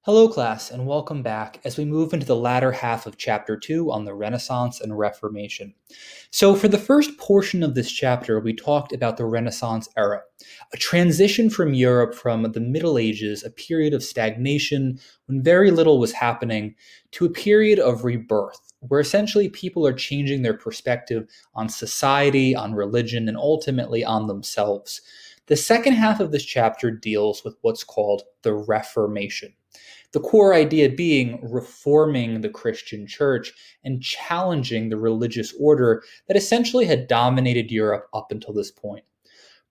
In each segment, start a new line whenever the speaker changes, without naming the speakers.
Hello, class, and welcome back as we move into the latter half of Chapter 2 on the Renaissance and Reformation. So, for the first portion of this chapter, we talked about the Renaissance era, a transition from Europe from the Middle Ages, a period of stagnation when very little was happening, to a period of rebirth, where essentially people are changing their perspective on society, on religion, and ultimately on themselves. The second half of this chapter deals with what's called the Reformation. The core idea being reforming the Christian church and challenging the religious order that essentially had dominated Europe up until this point.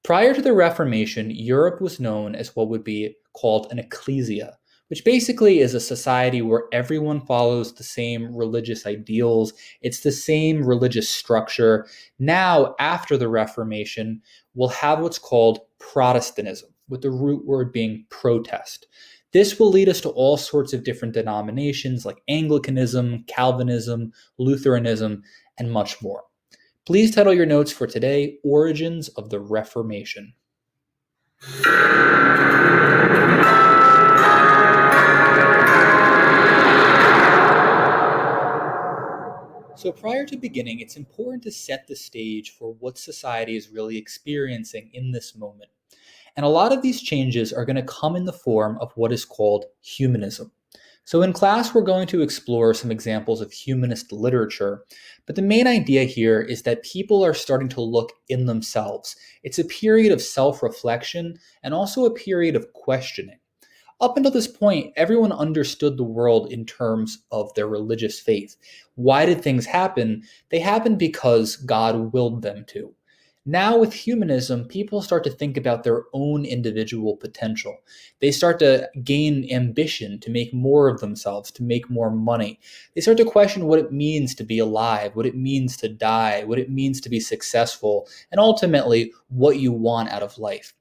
Prior to the Reformation, Europe was known as what would be called an ecclesia, which basically is a society where everyone follows the same religious ideals. It's the same religious structure. Now, after the Reformation, we'll have what's called Protestantism, with the root word being protest. This will lead us to all sorts of different denominations like Anglicanism, Calvinism, Lutheranism, and much more. Please title your notes for today, Origins of the Reformation. So prior to beginning, it's important to set the stage for what society is really experiencing in this moment. And a lot of these changes are going to come in the form of what is called humanism. So in class, we're going to explore some examples of humanist literature, but the main idea here is that people are starting to look in themselves. It's a period of self-reflection and also a period of questioning. Up until this point, everyone understood the world in terms of their religious faith. Why did things happen? They happened because God willed them to. Now, with humanism, people start to think about their own individual potential. They start to gain ambition to make more of themselves, to make more money. They start to question what it means to be alive, what it means to die, what it means to be successful, and ultimately, what you want out of life.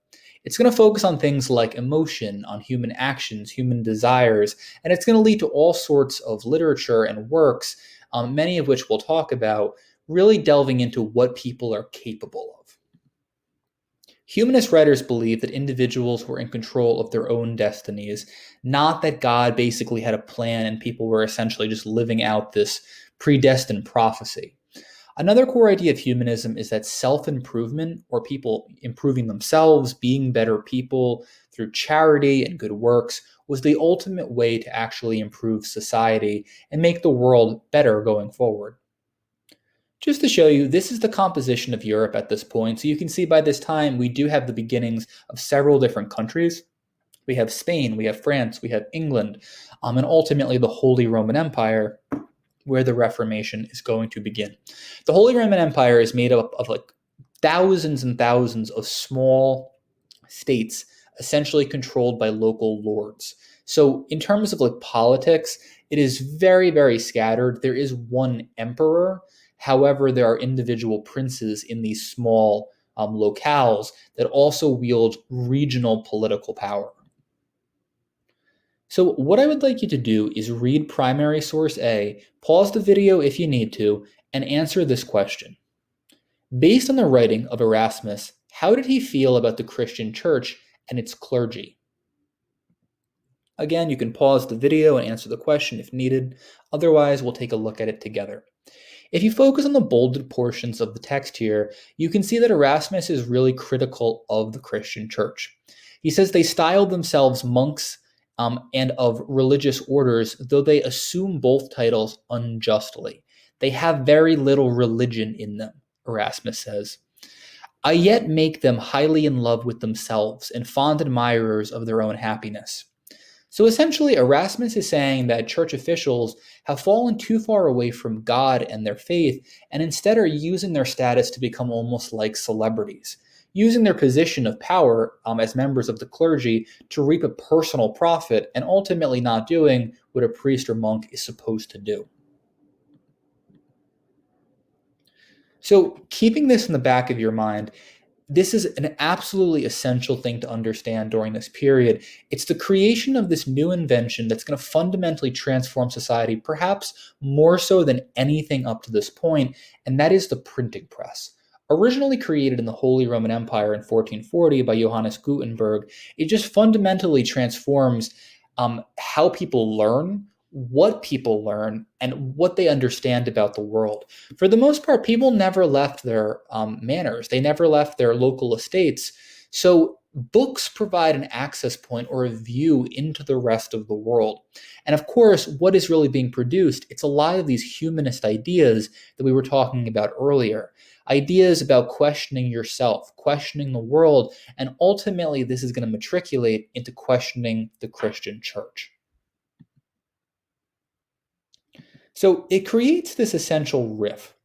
It's going to focus on things like emotion, on human actions, human desires, and it's going to lead to all sorts of literature and works, many of which we'll talk about, really delving into what people are capable of. Humanist writers believe that individuals were in control of their own destinies, not that God basically had a plan and people were essentially just living out this predestined prophecy. Another core idea of humanism is that self-improvement, or people improving themselves, being better people through charity and good works, was the ultimate way to actually improve society and make the world better going forward. Just to show you, this is the composition of Europe at this point. So you can see by this time, we do have the beginnings of several different countries. We have Spain, we have France, we have England, and ultimately the Holy Roman Empire, where the Reformation is going to begin. The Holy Roman Empire is made up of like thousands and thousands of small states, essentially controlled by local lords. So in terms of like politics, it is very, very scattered. There is one emperor. However, there are individual princes in these small locales that also wield regional political power. So what I would like you to do is read primary source A, pause the video if you need to, and answer this question. Based on the writing of Erasmus, how did he feel about the Christian church and its clergy? Again, you can pause the video and answer the question if needed. Otherwise, we'll take a look at it together. If you focus on the bolded portions of the text here, you can see that Erasmus is really critical of the Christian church. He says they styled themselves monks and of religious orders, though they assume both titles unjustly. They have very little religion in them, Erasmus says. I yet make them highly in love with themselves and fond admirers of their own happiness. So essentially, Erasmus is saying that church officials have fallen too far away from God and their faith, and instead are using their status to become almost like celebrities, using their position of power as members of the clergy to reap a personal profit, and ultimately not doing what a priest or monk is supposed to do. So keeping this in the back of your mind, this is an absolutely essential thing to understand during this period. It's the creation of this new invention that's going to fundamentally transform society, perhaps more so than anything up to this point, and that is the printing press. Originally created in the Holy Roman Empire in 1440 by Johannes Gutenberg, it just fundamentally transforms how people learn, what people learn, and what they understand about the world. For the most part, people never left their manors, they never left their local estates. So, books provide an access point or a view into the rest of the world. And of course, what is really being produced? It's a lot of these humanist ideas that we were talking about earlier. Ideas about questioning yourself, questioning the world, and ultimately, this is going to matriculate into questioning the Christian church. So it creates this essential riff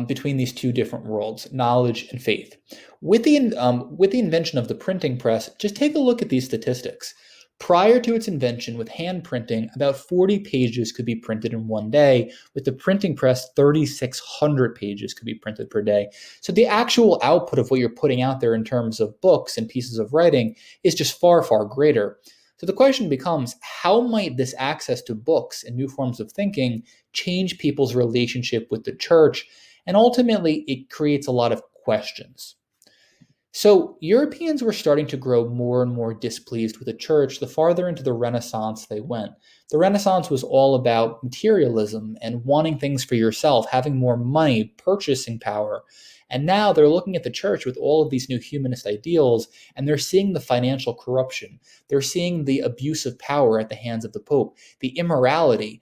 between these two different worlds, knowledge and faith. With the invention of the printing press, just take a look at these statistics. Prior to its invention with hand printing, about 40 pages could be printed in one day. With the printing press, 3,600 pages could be printed per day. So the actual output of what you're putting out there in terms of books and pieces of writing is just far, far greater. So the question becomes, how might this access to books and new forms of thinking change people's relationship with the church? And ultimately, it creates a lot of questions. So, Europeans were starting to grow more and more displeased with the church the farther into the Renaissance they went. The Renaissance was all about materialism and wanting things for yourself, having more money, purchasing power. And now they're looking at the church with all of these new humanist ideals, and they're seeing the financial corruption. They're seeing the abuse of power at the hands of the Pope, the immorality.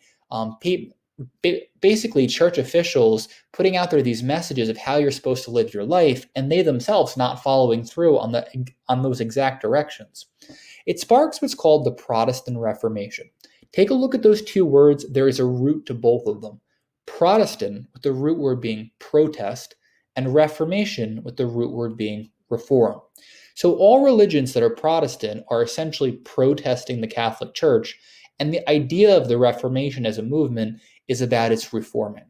Basically, church officials putting out there these messages of how you're supposed to live your life, and they themselves not following through on those exact directions. It sparks what's called the Protestant Reformation. Take a look at those two words. There is a root to both of them. Protestant, with the root word being protest, and Reformation, with the root word being reform. So all religions that are Protestant are essentially protesting the Catholic Church, and the idea of the Reformation as a movement is about its reforming.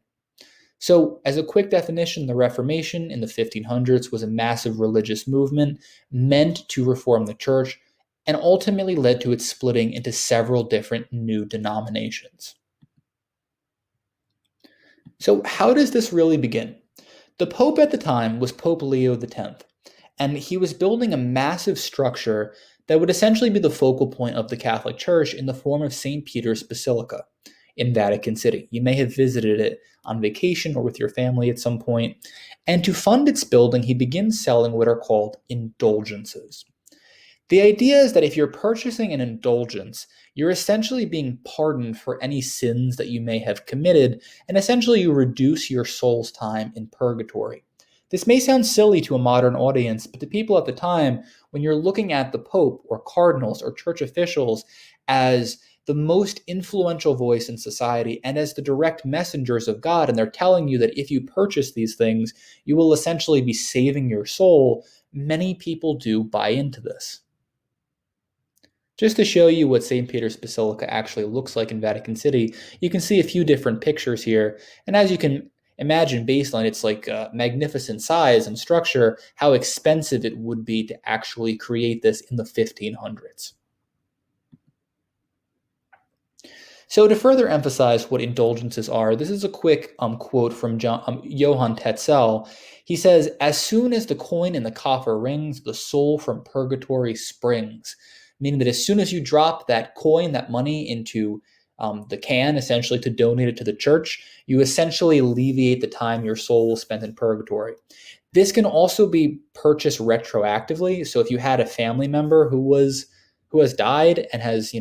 So, as a quick definition, the Reformation in the 1500s was a massive religious movement meant to reform the church and ultimately led to its splitting into several different new denominations. So, how does this really begin? The Pope at the time was Pope Leo X, and he was building a massive structure that would essentially be the focal point of the Catholic Church in the form of St. Peter's Basilica in Vatican City. You may have visited it on vacation or with your family at some point. And to fund its building, he begins selling what are called indulgences. The idea is that if you're purchasing an indulgence, you're essentially being pardoned for any sins that you may have committed, and essentially you reduce your soul's time in purgatory. This may sound silly to a modern audience, but to people at the time, when you're looking at the Pope or cardinals or church officials as the most influential voice in society and as the direct messengers of God, and they're telling you that if you purchase these things, you will essentially be saving your soul, many people do buy into this. Just to show you what St. Peter's Basilica actually looks like in Vatican City, you can see a few different pictures here. And as you can imagine, based on its magnificent size and structure, how expensive it would be to actually create this in the 1500s. So to further emphasize what indulgences are, this is a quick quote from Johann Tetzel. He says, "As soon as the coin in the coffer rings, the soul from purgatory springs." Meaning that as soon as you drop that coin, that money into the can, essentially to donate it to the church, you essentially alleviate the time your soul will spend in purgatory. This can also be purchased retroactively. So if you had a family member who has died and has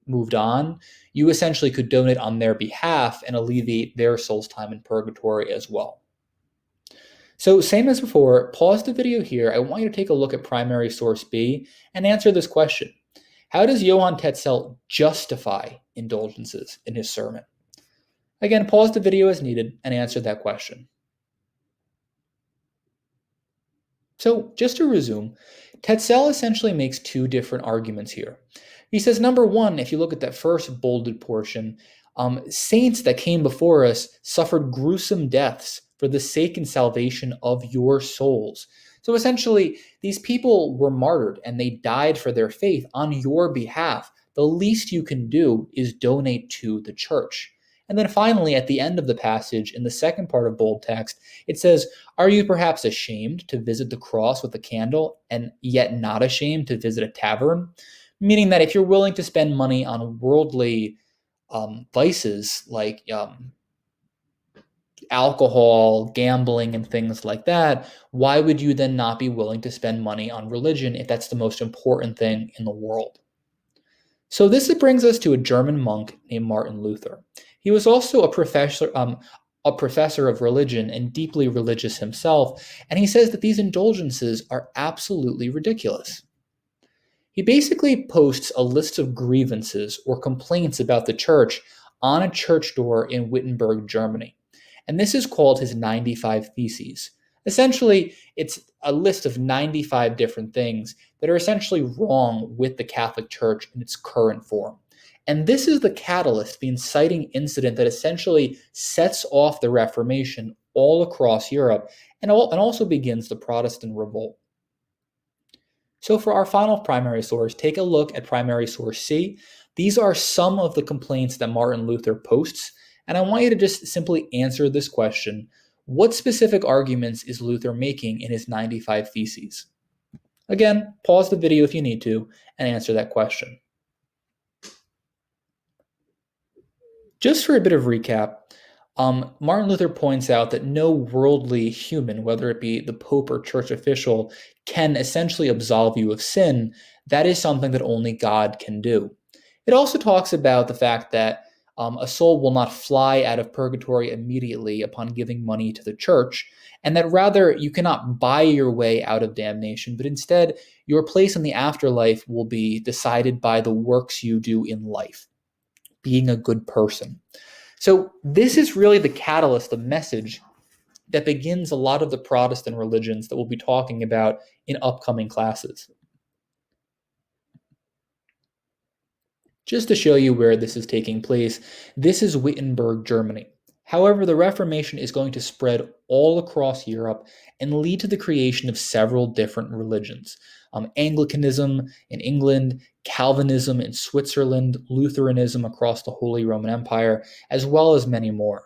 moved on, you essentially could donate on their behalf and alleviate their soul's time in purgatory as well. So same as before, pause the video here. I want you to take a look at primary source B and answer this question. How does Johann Tetzel justify indulgences in his sermon? Again, pause the video as needed and answer that question. So just to resume, Tetzel essentially makes two different arguments here. He says, number one, if you look at that first bolded portion, saints that came before us suffered gruesome deaths for the sake and salvation of your souls. So essentially, these people were martyred and they died for their faith on your behalf. The least you can do is donate to the church. And then finally, at the end of the passage, in the second part of bold text, it says, "Are you perhaps ashamed to visit the cross with a candle and yet not ashamed to visit a tavern?" meaning that if you're willing to spend money on worldly vices like alcohol, gambling, and things like that, why would you then not be willing to spend money on religion if that's the most important thing in the world? So this brings us to a German monk named Martin Luther. He was also a professor of religion and deeply religious himself, and he says that these indulgences are absolutely ridiculous. He basically posts a list of grievances or complaints about the church on a church door in Wittenberg, Germany. And this is called his 95 Theses. Essentially, it's a list of 95 different things that are essentially wrong with the Catholic Church in its current form. And this is the catalyst, the inciting incident that essentially sets off the Reformation all across Europe and also begins the Protestant revolt. So for our final primary source, take a look at primary source C. These are some of the complaints that Martin Luther posts, and I want you to just simply answer this question. What specific arguments is Luther making in his 95 Theses? Again, pause the video if you need to and answer that question. Just for a bit of recap, Martin Luther points out that no worldly human, whether it be the Pope or church official, can essentially absolve you of sin. That is something that only God can do. It also talks about the fact that a soul will not fly out of purgatory immediately upon giving money to the church, and that rather you cannot buy your way out of damnation, but instead your place in the afterlife will be decided by the works you do in life, being a good person. So this is really the catalyst, the message that begins a lot of the Protestant religions that we'll be talking about in upcoming classes. Just to show you where this is taking place, this is Wittenberg, Germany. However, the Reformation is going to spread all across Europe and lead to the creation of several different religions. Anglicanism in England, Calvinism in Switzerland, Lutheranism across the Holy Roman Empire, as well as many more.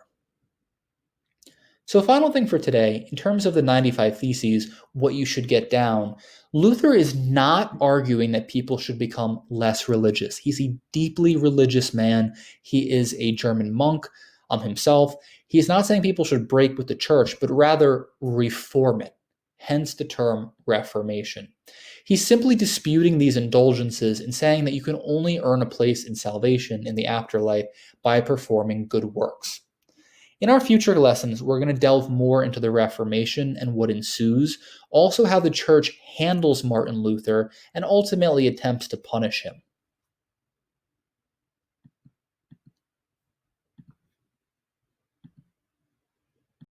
So, final thing for today, in terms of the 95 Theses, what you should get down, Luther is not arguing that people should become less religious. He's a deeply religious man. He is a German monk himself. He's not saying people should break with the church, but rather reform it, hence the term Reformation. He's simply disputing these indulgences and saying that you can only earn a place in salvation in the afterlife by performing good works. In our future lessons, we're going to delve more into the Reformation and what ensues, also how the church handles Martin Luther and ultimately attempts to punish him.